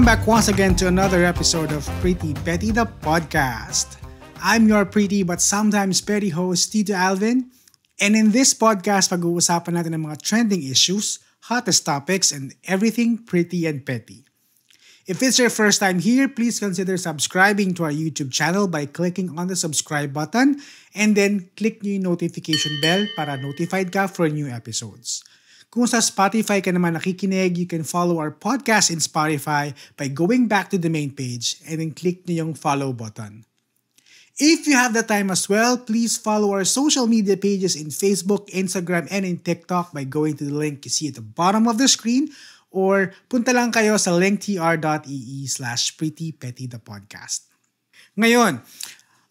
back once again to another episode of Pretty Petty the Podcast. I'm your pretty but sometimes petty host, Tito Alvin. And in this podcast, pag-uusapan natin ng mga trending issues, hottest topics, and everything pretty and petty. If it's your first time here, please consider subscribing to our YouTube channel by clicking on the subscribe button and then click nyo yung notification bell para notified ka for new episodes. Kung sa Spotify ka naman nakikinig, you can follow our podcast in Spotify by going back to the main page and then click nyo yung follow button. If you have the time as well, please follow our social media pages in Facebook, Instagram, and in TikTok by going to the link you see at the bottom of the screen or punta lang kayo sa linktr.ee/prettypettythepodcast. Ngayon,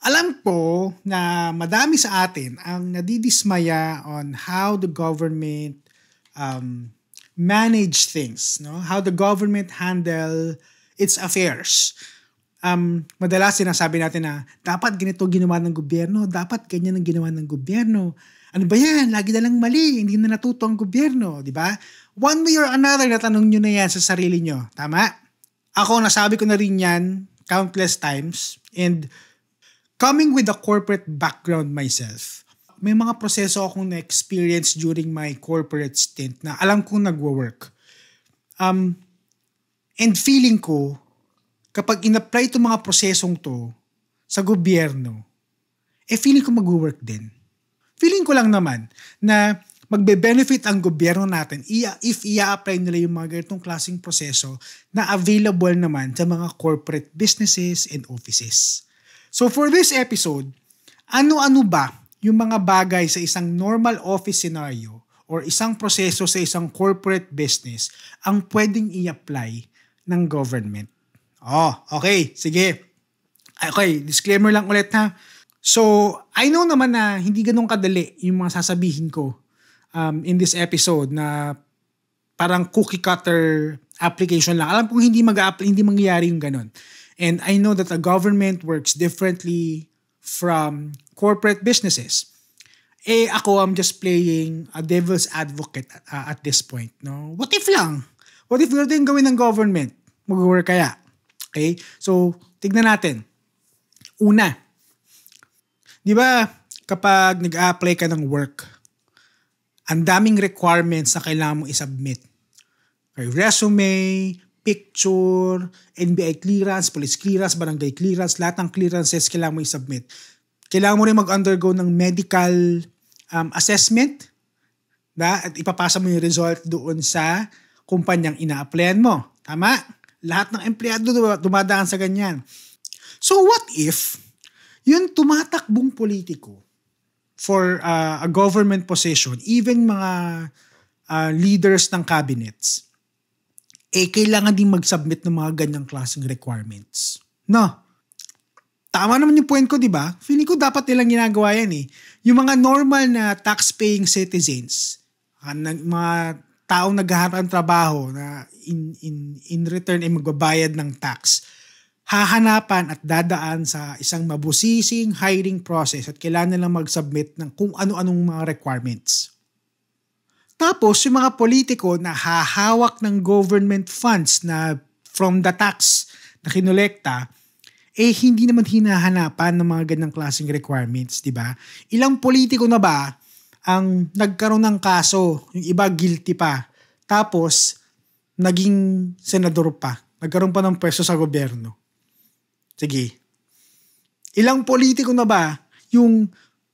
alam ko na madami sa atin ang nadidismaya on how the government manage things, no? How the government handle its affairs. Madalas sinasabi natin na dapat ganito ginawa ng gobyerno, dapat ganyan ang ginawa ng gobyerno. Ano ba yan? Lagi na lang mali, hindi na natuto ang gobyerno, di ba? One way or another, natanong nyo na yan sa sarili nyo. Tama? Ako, nasabi ko na rin yan countless times. And coming with a corporate background myself, may mga proseso akong na-experience during my corporate stint na alam kong nagwo-work. And feeling ko, kapag in-apply itong mga prosesong to sa gobyerno, feeling ko mag-work din. Feeling ko lang naman na magbe-benefit ang gobyerno natin if i-apply nila yung mga ganitong klaseng proseso na available naman sa mga corporate businesses and offices. So for this episode, ano-ano ba yung mga bagay sa isang normal office scenario or isang proseso sa isang corporate business ang pwedeng i-apply ng government? Okay. Sige. Okay, disclaimer lang ulit ha. So, I know naman na hindi ganun kadali yung mga sasabihin ko in this episode na parang cookie cutter application lang. Alam kong hindi mangyayari yung ganun. And I know that the government works differently from corporate businesses. Ako, I'm just playing a devil's advocate at this point. No? What if lang? What if we're din gawin ng government? Mag-work kaya? Okay? So, tignan natin. Una, di ba kapag nag-a-apply ka ng work, ang daming requirements na kailangan mong isubmit. Okay, resume, picture, NBI clearance, police clearance, barangay clearance, lahat ng clearances kailangan mo isubmit. Kailangan mo rin mag-undergo ng medical assessment, at ipapasa mo yung result doon sa kumpanyang ina-applyan mo. Tama? Lahat ng empleyado dumadaan sa ganyan. So what if yung tumatakbong politiko for a government position, even mga leaders ng cabinets, kailangan din mag-submit ng mga ganyang klaseng requirements? No. Tama naman yung point ko, di ba? Feeling ko dapat nilang ginagawa yan . Yung mga normal na tax-paying citizens, mga taong naghahanap ng trabaho na in return ay magbabayad ng tax, hahanapan at dadaan sa isang mabusising hiring process at kailangan nilang mag-submit ng kung ano-anong mga requirements. Tapos, yung mga politiko na hahawak ng government funds na from the tax na kinolekta, hindi naman hinahanapan ng mga ganyang klaseng requirements, di ba? Ilang politiko na ba ang nagkaroon ng kaso, yung iba guilty pa, tapos naging senador pa, nagkaroon pa ng pwesto sa gobyerno? Sige. Ilang politiko na ba yung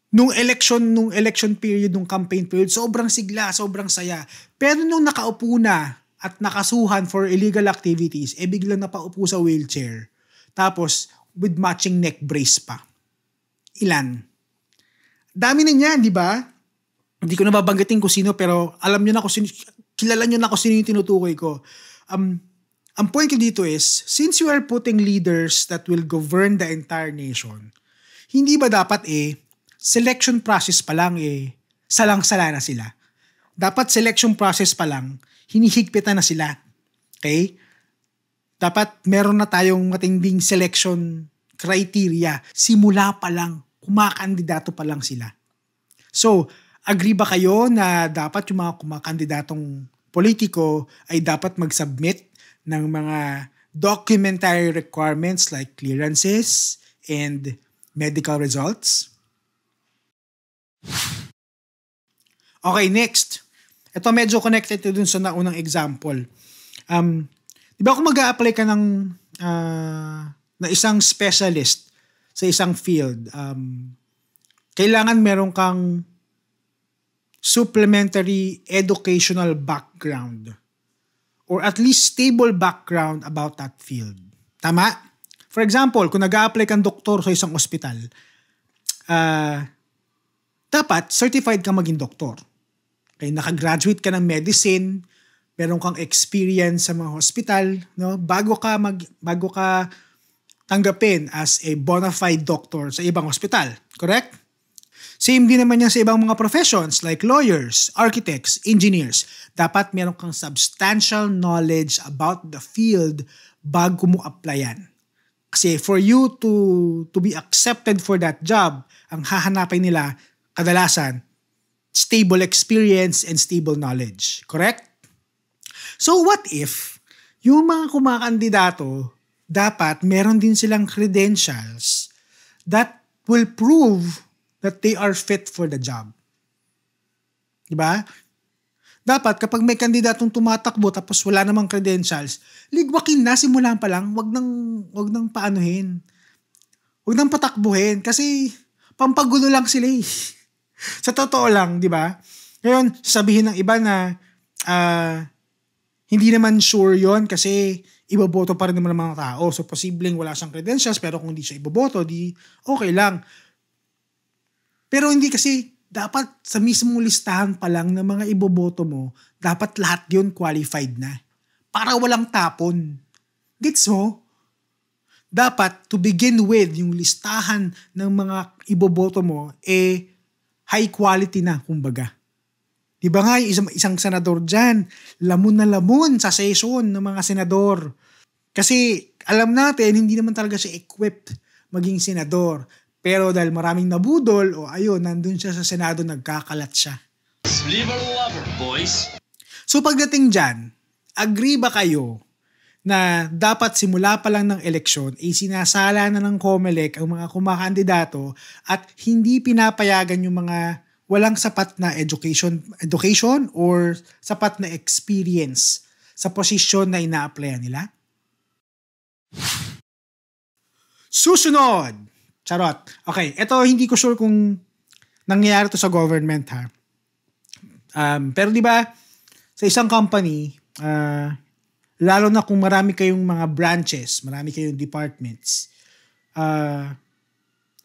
nung election period, nung campaign period, sobrang sigla, sobrang saya. Pero nung nakaupo na at nakasuhan for illegal activities, biglang napaupo sa wheelchair. Tapos with matching neck brace pa. Ilan? Dami na niyan, di ba? Hindi ko na babanggitin kung sino, pero alam nyo na kung sino, kilala nyo na kung sino yung tinutukoy ko. Ang point ko dito is, since you are putting leaders that will govern the entire nation, hindi ba dapat selection process pa lang salang-sala na sila? Dapat selection process pa lang, hinihigpitan na sila. Okay? Dapat meron na tayong matinding selection criteria. Simula pa lang, kumakandidato pa lang sila. So, agree ba kayo na dapat yung mga kumakandidatong politiko ay dapat mag-submit ng mga documentary requirements like clearances and medical results. Okay, next. Ito medyo connected to dun sa naunang example. Di ba kung mag-a-apply ka na isang specialist sa isang field, kailangan meron kang supplementary educational background or at least stable background about that field. Tama? For example, kung nag-a-apply kang doktor sa isang ospital, dapat certified ka maging doktor. Okay, nakagraduate ka ng medicine, meron kang experience sa mga hospital, no? Bago ka tanggapin as a bona fide doctor sa ibang hospital. Correct? Same din naman yan sa ibang mga professions like lawyers, architects, engineers. Dapat meron kang substantial knowledge about the field bago mo applyan. Kasi for you to be accepted for that job, ang hahanapin nila kadalasan, stable experience and stable knowledge. Correct? So what if yung mga kumakandidato, dapat meron din silang credentials that will prove that they are fit for the job. Diba? Dapat kapag may kandidatong tumatakbo tapos wala namang credentials, ligwakin na simulan pa lang, wag nang paanuhin. Wag nang patakbuhin kasi pampagulo lang sila eh. Sa totoo lang, di ba? Ngayon, sabihin ng iba na hindi naman sure yon kasi iboboto pa rin naman ng mga tao. So, posibleng wala siyang credentials pero kung hindi siya iboboto, di okay lang. Pero hindi kasi dapat sa mismong listahan pa lang ng mga iboboto mo, dapat lahat yun qualified na. Para walang tapon. Gets mo? Dapat to begin with, yung listahan ng mga iboboto mo, high quality na, kumbaga. Diba nga, isang senador dyan, lamon na lamon sa session ng mga senador. Kasi alam natin, hindi naman talaga siya equipped maging senador. Pero dahil maraming nabudol, nandun siya sa Senado, nagkakalat siya. Leave her lover, boys. So pagdating dyan, agree ba kayo na dapat simula pa lang ng eleksyon sinasala na ng COMELEC ang mga kumakandidato at hindi pinapayagan yung mga walang sapat na education or sapat na experience sa posisyon na ina-applyan nila? Susunod! Charot. Okay, ito hindi ko sure kung nangyayari to sa government ha. Pero di ba sa isang company, lalo na kung marami kayong mga branches, marami kayong departments,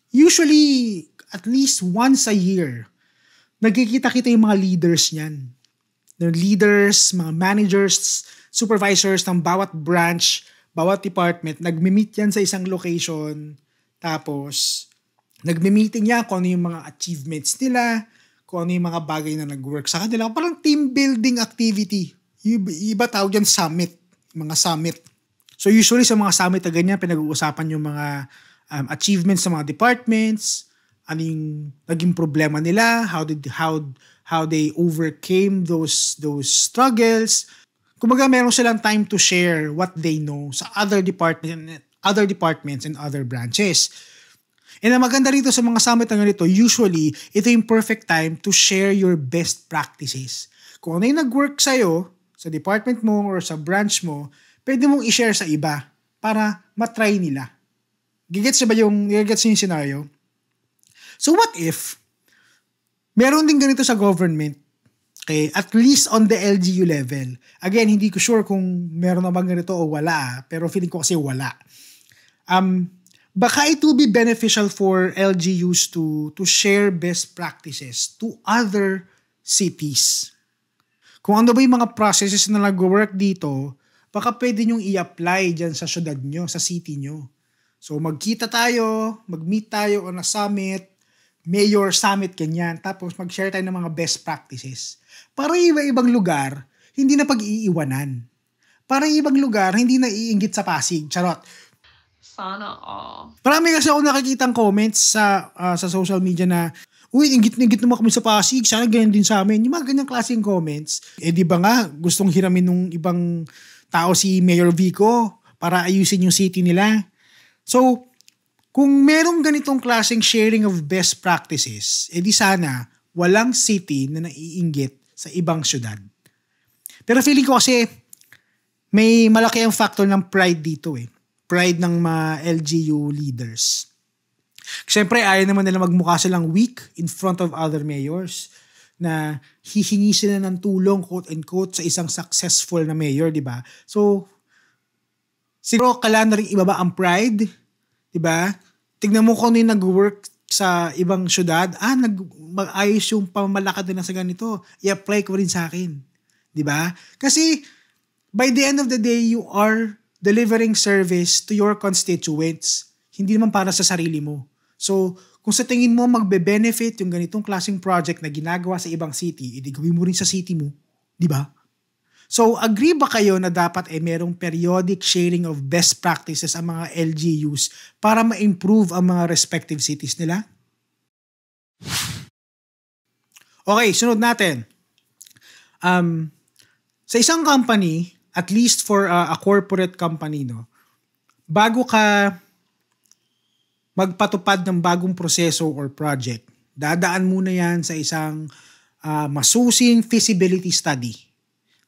usually at least once a year, nagkikita-kita yung mga leaders niyan. The leaders, mga managers, supervisors ng bawat branch, bawat department, nagmi-meet yan sa isang location. Tapos, nagme-meeting niya kung ano yung mga achievements nila, kung ano yung mga bagay na nag-work sa kanila. Parang team building activity. Iba tawag yan summit, mga summit. So usually sa mga summit na ganyan, pinag-uusapan yung mga achievements sa mga departments, ano yung naging problema nila, how they overcame those struggles. Kumbaga meron silang time to share what they know sa other departments and other branches. And ang maganda rito sa mga summit na ganito, usually, ito yung perfect time to share your best practices. Kung ano yung nag-work sa'yo, sa department mo or sa branch mo, pwede mong i-share sa iba para matry nila. Gigets ba yung scenario? So what if, meron din ganito sa government, okay, at least on the LGU level. Again, hindi ko sure kung meron na bang ganito o wala, pero feeling ko kasi wala. Baka it will be beneficial for LGUs to share best practices to other cities. Kung ano ba yung mga processes na nag-work dito, baka pwede nyong i-apply dyan sa syudad nyo, sa city nyo. So magkita tayo, mag-meet tayo on a summit, mayor summit, ganyan. Tapos mag-share tayo ng mga best practices. Para iba-ibang lugar, hindi na pag-iiwanan. Para ibang lugar, hindi na iinggit sa Pasig. Charot. Sana all. Marami kasi ako nakikitang comments sa social media na, uy, inggit naman kami sa Pasig, sana ganyan din sa amin. Yung mga ganyang klaseng comments. Di ba nga, gustong hiramin ng ibang tao si Mayor Vico para ayusin yung city nila. So, kung merong ganitong klaseng sharing of best practices, edi sana walang city na naiinggit sa ibang syudad. Pero feeling ko kasi may malaki ang factor ng pride dito eh. Pride ng mga LGU leaders. Siyempre, ayaw naman nila magmukha silang weak in front of other mayors na hihingi sila ng tulong, quote-unquote, sa isang successful na mayor, di ba? So, siguro kailangan na rin ibaba ang pride, di ba? Tignan mo kung ano yung nag-work sa ibang syudad. Mag-ayos yung pamamalakad nila sa ganito. I-apply ko rin sa akin. Di ba? Kasi, by the end of the day, you are delivering service to your constituents. Hindi naman para sa sarili mo. So, kung sa tingin mo magbe-benefit yung ganitong klaseng project na ginagawa sa ibang city, edi gawin mo rin sa city mo. Di ba? So, agree ba kayo na dapat merong periodic sharing of best practices ang mga LGUs para ma-improve ang mga respective cities nila? Okay, sunod natin. Sa isang company, at least for a corporate company, no, bago ka magpatupad ng bagong proseso or project, dadaan muna yan sa isang masusing feasibility study.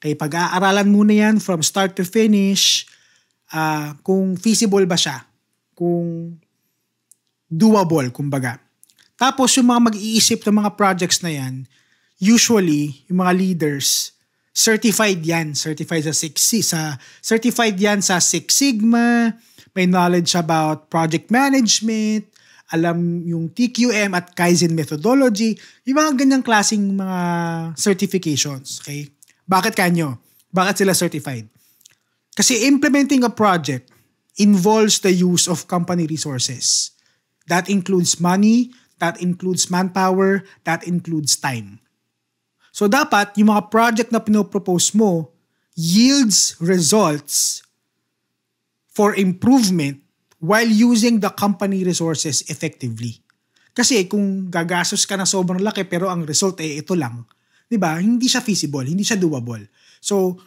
Kaya pag-aaralan muna yan from start to finish, kung feasible ba siya, kung doable, kumbaga. Tapos yung mga mag-iisip ng mga projects na yan, usually, yung mga leaders, certified yan. Certified yan sa Six Sigma, may knowledge about project management, alam yung TQM at Kaizen methodology, yung mga ganyang klaseng mga certifications. Okay? Bakit kanyo? Bakit sila certified? Kasi implementing a project involves the use of company resources. That includes money, that includes manpower, that includes time. So dapat yung mga project na pinopropose mo yields results for improvement while using the company resources effectively. Kasi kung gagastos ka na sobrang laki pero ang result ito lang, 'di ba? Hindi siya feasible, hindi siya doable. So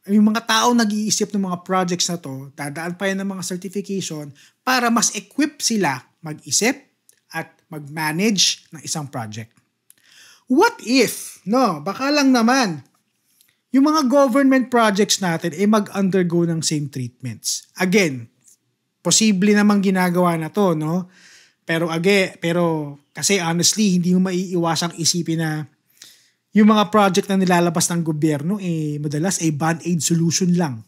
yung mga tao nag-iisip ng mga projects na to, dadaan pa yan ng mga certification para mas equip sila mag-isip at mag-manage ng isang project. What if, baka lang naman, yung mga government projects natin mag-undergo ng same treatments. Again, posible namang ginagawa na to, no? Pero kasi honestly, hindi mo maiiwasang isipin na yung mga project na nilalabas ng gobyerno, madalas band-aid solution lang.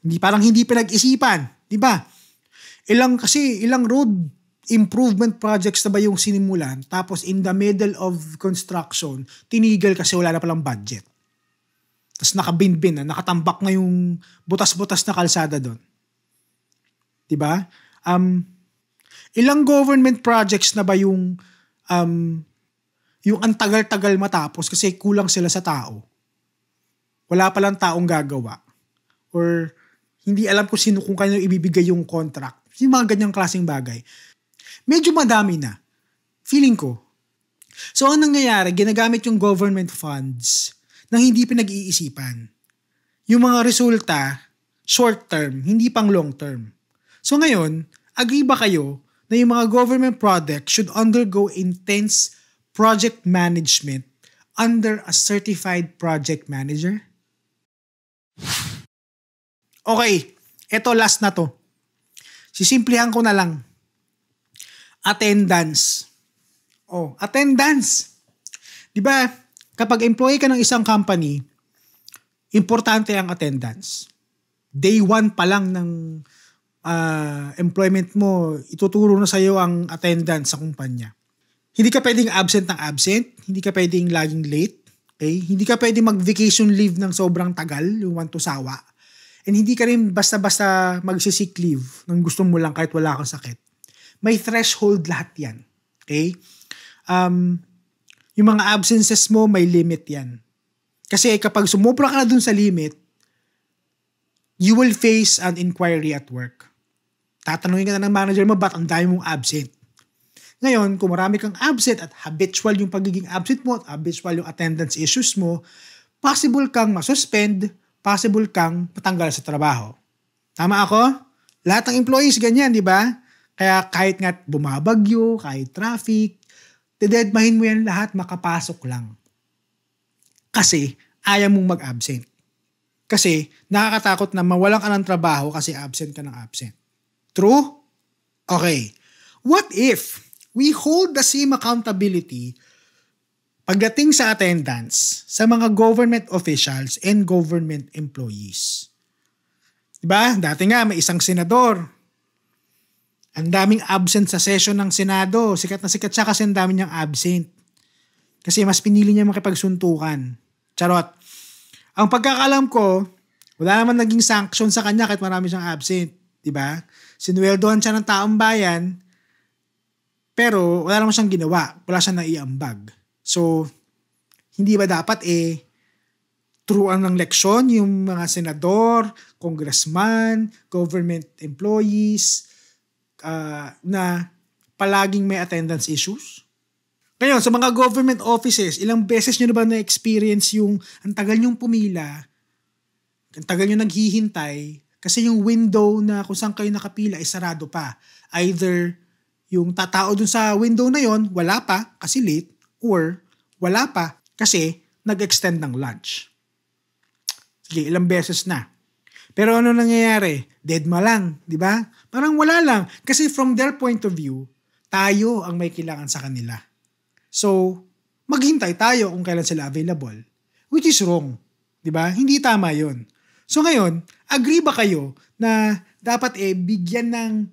Hindi pinag-isipan, di ba? Ilang road improvement projects na ba yung sinimulan, tapos in the middle of construction, tinigil kasi wala na palang budget. Tapos nakabinbin na, nakatambak na yung butas-butas na kalsada doon. Diba? Ilang government projects na ba yung ang tagal-tagal matapos kasi kulang sila sa tao. Wala palang taong gagawa. Or hindi alam kung kanino ibibigay yung contract. Yung mga ganyang klaseng bagay. Medyo madami na. Feeling ko. So ang nangyayari, ginagamit yung government funds nang hindi pinag-iisipan. Yung mga resulta, short term, hindi pang long term. So ngayon, agree ba kayo na yung mga government projects should undergo intense project management under a certified project manager? Okay, eto last na to. Sisimplihan ko na lang. Attendance. Attendance. Diba, kapag employee ka ng isang company, importante ang attendance. Day 1 pa lang ng employment mo, ituturo na sa'yo ang attendance sa kumpanya. Hindi ka pwedeng absent ng absent, hindi ka pwedeng laging late, okay? Hindi ka pwedeng mag-vacation leave ng sobrang tagal, yung want to sawa. And hindi ka rin basta-basta mag-sick leave nang gusto mo lang kahit wala kang sakit. May threshold lahat yan. Okay? Yung mga absences mo, may limit yan. Kasi kapag sumobra ka na dun sa limit, you will face an inquiry at work. Tatanungin ka na ng manager mo, ba't ang dami mong absent? Ngayon, kung marami kang absent at habitual yung pagiging absent mo at habitual yung attendance issues mo, possible kang masuspend, possible kang matanggal sa trabaho. Tama ako? Lahat ng employees ganyan, di ba? Kaya kahit nga bumabagyo, kahit traffic, dededmahin mo yan lahat, makapasok lang. Kasi ayaw mong mag-absent. Kasi nakakatakot na mawalan ka ng trabaho kasi absent ka ng absent. True? Okay. What if we hold the same accountability pagdating sa attendance sa mga government officials and government employees? Diba? Dati nga may isang senador. Ang daming absent sa session ng Senado. Sikat na sikat siya kasi ang dami niyang absent. Kasi mas pinili niya makipagsuntukan. Charot. Ang pagkakalam ko, wala naman naging sanction sa kanya kahit marami siyang absent. Diba? Sinuweldohan siya ng taong bayan, pero wala naman siyang ginawa. Wala siyang naiambag. So, hindi ba dapat turuan ng leksyon yung mga senador, congressman, government employees, na palaging may attendance issues? Ngayon, sa mga government offices, ilang beses nyo na ba na-experience yung ang tagal nyong pumila, ang tagal nyo naghihintay, kasi yung window na kung saan kayo nakapila ay sarado pa. Either yung tatao dun sa window na yon wala pa kasi late, or wala pa kasi nag-extend ng lunch. Sige, ilang beses na. Pero ano nangyayari? Deadma lang, di ba? Parang wala lang. Kasi from their point of view, tayo ang may kailangan sa kanila. So, maghintay tayo kung kailan sila available. Which is wrong. Di ba? Hindi tama yun. So ngayon, agree ba kayo na dapat bigyan ng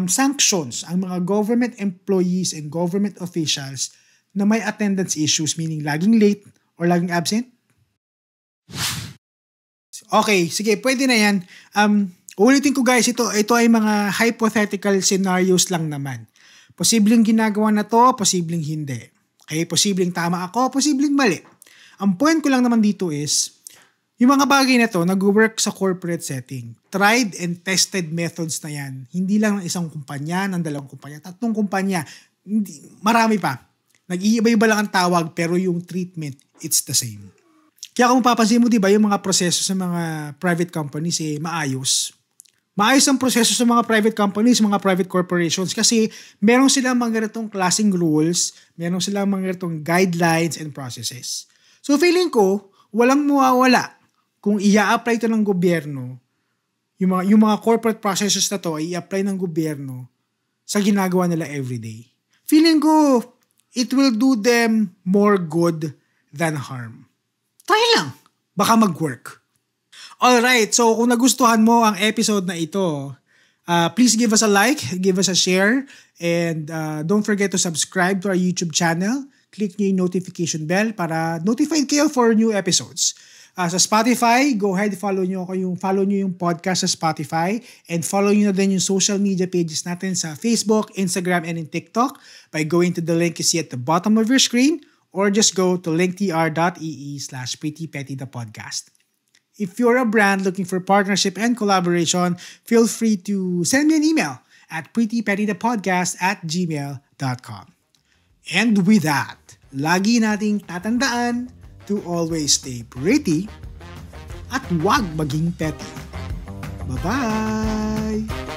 sanctions ang mga government employees and government officials na may attendance issues, meaning laging late or laging absent? Okay, sige, pwede na yan. Ulitin ko guys, ito ay mga hypothetical scenarios lang naman. Posibleng ginagawa na to, posibleng hindi. Okay, posibleng tama ako, posibleng mali. Ang point ko lang naman dito is, yung mga bagay na to, nag-work sa corporate setting. Tried and tested methods na yan. Hindi lang ng isang kumpanya, ng dalawang kumpanya, 3 kumpanya. Marami pa. Nag-iiba-iba lang ang tawag, pero yung treatment, it's the same. Kaya kung papansin mo, di ba, yung mga proseso sa mga private companies, maayos. Maayos ang proseso sa mga private companies, mga private corporations, kasi meron silang mga ganitong klaseng rules, meron silang mga ganitong guidelines and processes. So feeling ko, walang mawawala kung i-apply ito ng gobyerno, yung mga corporate processes na to ay i-apply ng gobyerno sa ginagawa nila everyday. Feeling ko, it will do them more good than harm. Try lang. Baka mag-work. Alright, so kung nagustuhan mo ang episode na ito, please give us a like, give us a share, and don't forget to subscribe to our YouTube channel. Click nyo yung notification bell para notified kayo for new episodes. Sa Spotify, go ahead, follow nyo yung podcast sa Spotify, and follow nyo na din yung social media pages natin sa Facebook, Instagram, and in TikTok by going to the link you see at the bottom of your screen, or just go to linktr.ee/prettypettythepodcast. If you're a brand looking for partnership and collaboration, feel free to send me an email at prettypettythepodcast@gmail.com. And with that, lagi nating tatandaan to always stay pretty at wag maging petty. Bye-bye!